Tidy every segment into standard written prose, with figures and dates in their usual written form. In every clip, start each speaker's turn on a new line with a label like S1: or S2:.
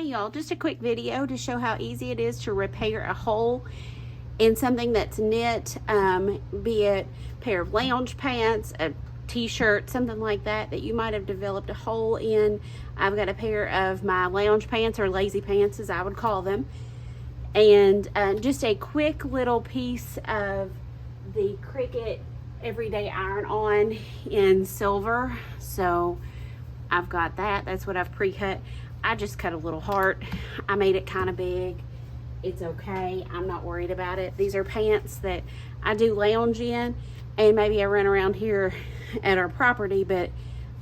S1: Hey y'all, just a quick video to show how easy it is to repair a hole in something that's knit, be it a pair of lounge pants, a t-shirt, something like that that you might have developed a hole in. I've got a pair of my lounge pants, or lazy pants as I would call them, and just a quick little piece of the Cricut everyday iron-on in silver. So I've got that. That's what I've pre-cut. I just cut a little heart. I made it kind of big. It's okay. I'm not worried about it. These are pants that I do lounge in, and maybe I run around here at our property, but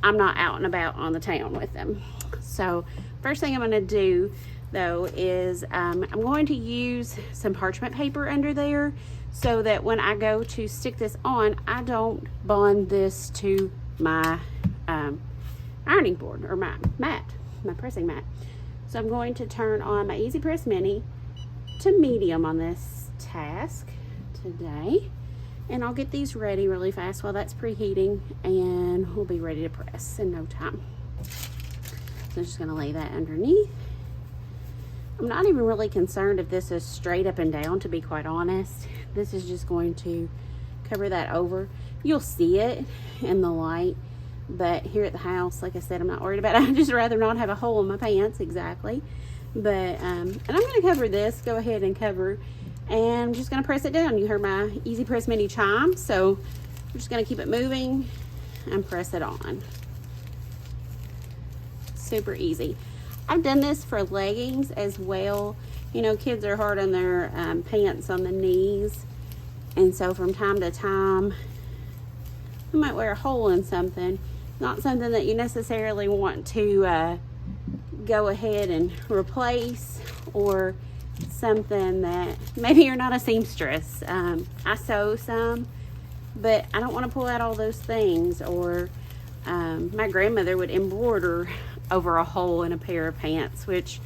S1: I'm not out and about on the town with them. So first thing I'm going to do though is I'm going to use some parchment paper under there so that when I go to stick this on, I don't bond this to my ironing board or my mat, my pressing mat. So I'm going to turn on my Easy Press Mini to medium on this task today, and I'll get these ready really fast while that's preheating, and we'll be ready to press in no time. So I'm just going to lay that underneath. I'm not even really concerned if this is straight up and down, to be quite honest. This is just going to cover that over. You'll see it in the light, but here at the house, like I said, I'm not worried about it. I'd just rather not have a hole in my pants, exactly. But and I'm going to cover this, go ahead and cover, and I'm just going to press it down. You heard my Easy Press Mini chime, so I'm just going to keep it moving and press it on. Super easy. I've done this for leggings as well. You know, kids are hard on their pants on the knees, and so from time to time you might wear a hole in something, not something that you necessarily want to go ahead and replace, or something that maybe you're not a seamstress. I sew some, but I don't want to pull out all those things. Or my grandmother would embroider over a hole in a pair of pants, which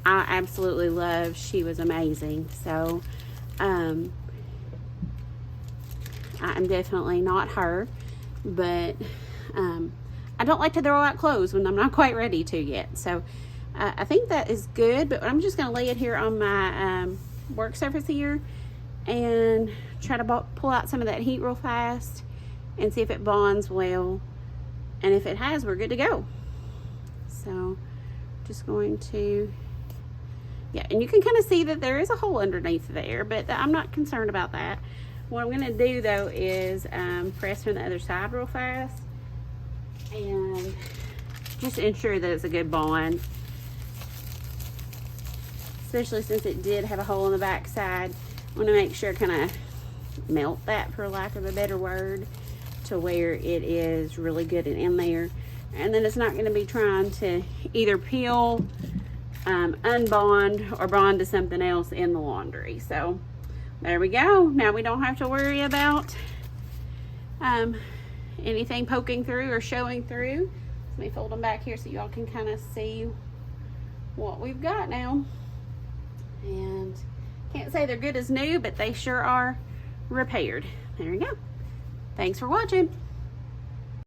S1: I absolutely love. She was amazing. So I'm definitely not her, but I don't like to throw out clothes when I'm not quite ready to yet. So I think that is good, but I'm just going to lay it here on my work surface here and try to pull out some of that heat real fast and see if it bonds well. And if it has, we're good to go. So just going to, yeah, and you can kind of see that there is a hole underneath there, but I'm not concerned about that. What I'm going to do though is press from the other side real fast and just ensure that it's a good bond, especially since it did have a hole in the back side. I want to make sure kind of melt that, for lack of a better word, to where it is really good and in there, and then it's not going to be trying to either peel, unbond, or bond to something else in the laundry. So there we go. Now we don't have to worry about anything poking through or showing through. Let me fold them back here so y'all can kind of see what we've got now. And can't say they're good as new, but they sure are repaired. There you go. Thanks for watching.